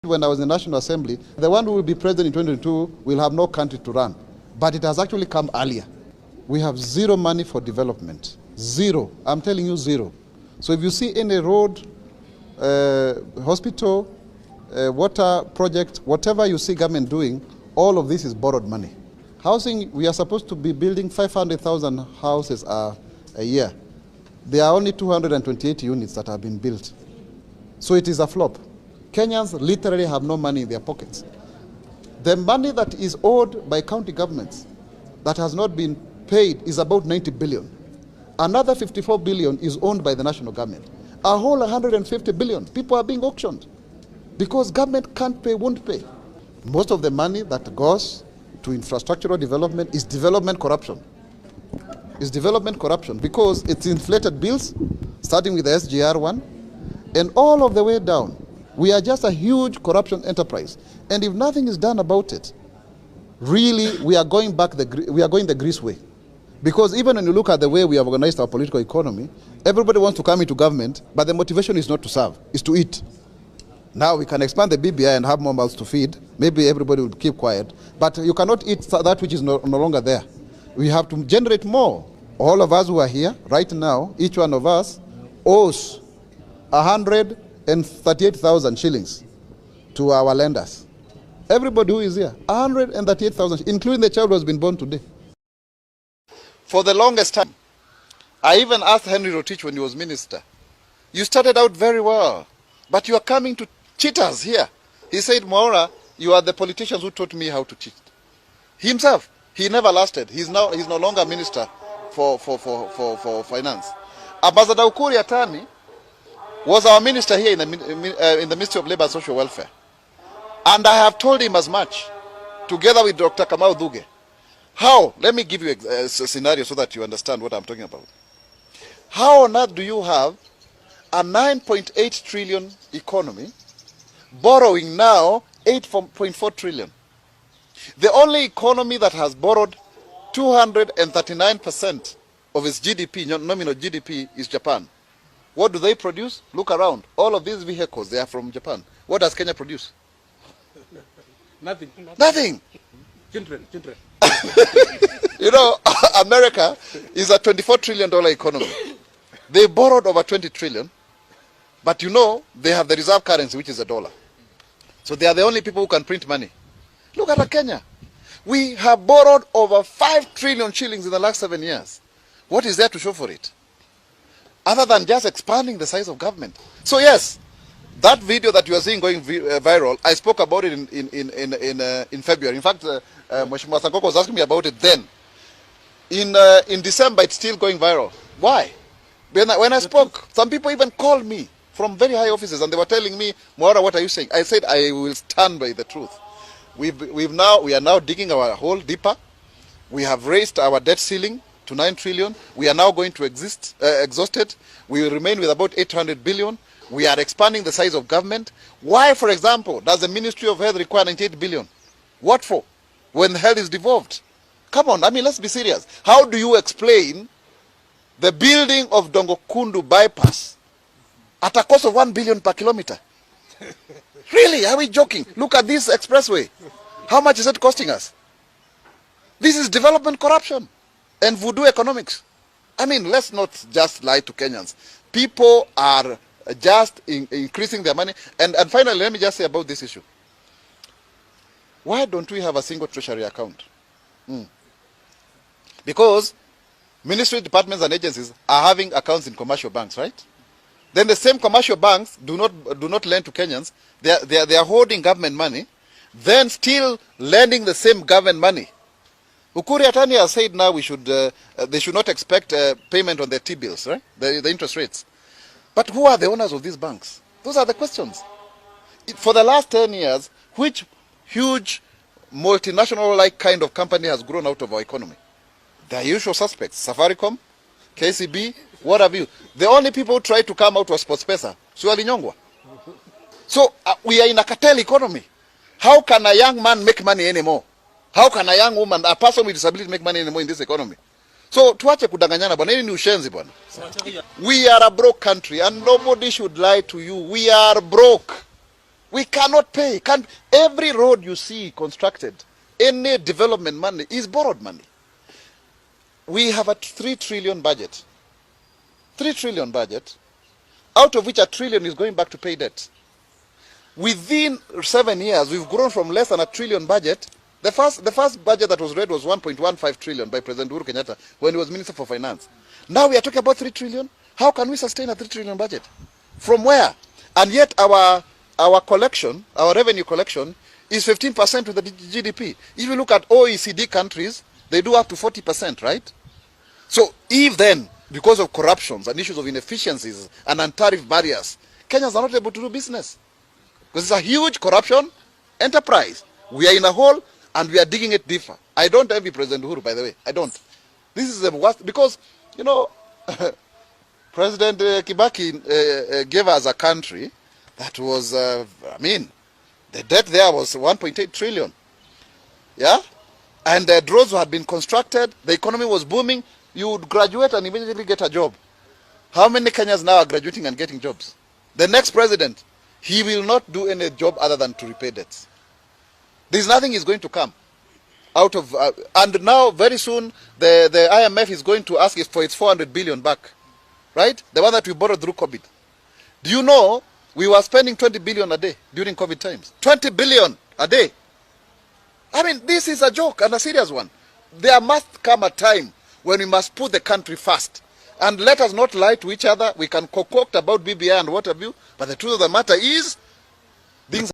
When I was in the National Assembly, the one who will be president in 2022 will have no country to run. But it has actually come earlier. We have zero money for development. Zero. I'm telling you, zero. So if you see any road, hospital, water project, whatever you see government doing, all of this is borrowed money. Housing, we are supposed to be building 500,000 houses a year. There are only 228 units that have been built. So it is a flop. Kenyans literally have no money in their pockets. The money that is owed by county governments that has not been paid is about 90 billion. Another 54 billion is owned by the national government. A whole 150 billion. People are being auctioned because government can't pay, won't pay. Most of the money that goes to infrastructural development is development corruption. It's development corruption because it's inflated bills, starting with the SGR one, and all of the way down. We are just a huge corruption enterprise. And if nothing is done about it, really we are going the Greece way. Because even when you look at the way we have organized our political economy, everybody wants to come into government, but the motivation is not to serve, it's to eat. Now we can expand the BBI and have more mouths to feed. Maybe everybody will keep quiet. But you cannot eat that which is no longer there. We have to generate more. All of us who are here right now, each one of us owes 138,000 shillings to our lenders. Everybody who is here, 138,000, including the child who has been born today. For the longest time, I even asked Henry Rotich when he was minister, you started out very well, but you are coming to cheat us here. He said, Mwaura, you are the politicians who taught me how to cheat. Himself, he never lasted. He's no longer minister for finance. Ambassador Uhuru Kenyatta was our minister here in the Ministry of Labor and Social Welfare. And I have told him as much, together with Dr. Akamaliza. How? Let me give you a scenario so that you understand what I'm talking about. How on earth do you have a 9.8 trillion economy, borrowing now 8.4 trillion? The only economy that has borrowed 239% of its GDP, nominal GDP, is Japan. What do they produce? Look around. All of these vehicles, they are from Japan. What does Kenya produce? Nothing. Nothing. Children. You know, America is a $24 trillion economy. They borrowed over 20 trillion, but you know, they have the reserve currency, which is a dollar. So they are the only people who can print money. Look at Kenya. We have borrowed over 5 trillion shillings in the last 7 years. What is there to show for it? Other than just expanding the size of government. So yes, that video that you are seeing going viral, I spoke about it in February. In fact, Mheshimiwa Sankoko was asking me about it then. In December, it's still going viral. Why? When I spoke, some people even called me from very high offices and they were telling me, Mwaura, what are you saying? I said, I will stand by the truth. We are now digging our hole deeper. We have raised our debt ceiling to 9 trillion. We are now going to exhaust it. We will remain with about 800 billion. We are expanding the size of government. Why, for example, does the Ministry of Health require 98 billion? What for? When health is devolved. Come on, I mean, let's be serious. How do you explain the building of Dongokundu bypass at a cost of 1 billion per kilometer? Really, are we joking? Look at this expressway. How much is it costing us? This is development corruption and voodoo economics. I mean, let's not just lie to Kenyans. People are just increasing their money. And finally, let me just say about this issue. Why don't we have a single treasury account? Because ministry departments and agencies are having accounts in commercial banks, right? Then the same commercial banks do not lend to Kenyans. They are holding government money, then still lending the same government money. Uhuru Kenyatta has said now they should not expect payment on their T-bills, right? The interest rates. But who are the owners of these banks? Those are the questions. For the last 10 years, which huge multinational-like kind of company has grown out of our economy? The usual suspects, Safaricom, KCB, what have you. The only people who tried to come out was SportsPesa, Suali Nyongwa. So we are in a cartel economy. How can a young man make money anymore? How can a young woman, a person with disability make money anymore in this economy? So tuache kudanganyana bwana, hii ni ushenzi bwana. We are a broke country and nobody should lie to you. We are broke. We cannot pay. Every road you see constructed, any development money is borrowed money. We have a 3 trillion budget. 3 trillion budget, out of which a trillion is going back to pay debt. Within 7 years, we've grown from less than a trillion budget. The first budget that was read was 1.15 trillion by President Uhuru Kenyatta when he was Minister for Finance. Now we are talking about 3 trillion. How can we sustain a 3 trillion budget? From where? And yet our collection, our revenue collection, is 15% of the GDP. If you look at OECD countries, they do up to 40%, right? So if then, because of corruptions and issues of inefficiencies and non-tariff barriers, Kenyans are not able to do business. Because it's a huge corruption enterprise. We are in a hole and we are digging it deeper. I don't envy President Uhuru, by the way. I don't. This is the worst, because, you know, President Kibaki gave us a country that was, I mean, the debt there was 1.8 trillion. Yeah? And the roads had been constructed, the economy was booming. You would graduate and immediately get a job. How many Kenyans now are graduating and getting jobs? The next president, he will not do any job other than to repay debts. There's nothing is going to come out of, and now very soon the IMF is going to ask for its 400 billion back, right? The one that we borrowed through COVID. Do you know we were spending 20 billion a day during COVID times? 20 billion a day. I mean, this is a joke and a serious one. There must come a time when we must put the country first. And let us not lie to each other. We can concoct about BBI and what have you, but the truth of the matter is, things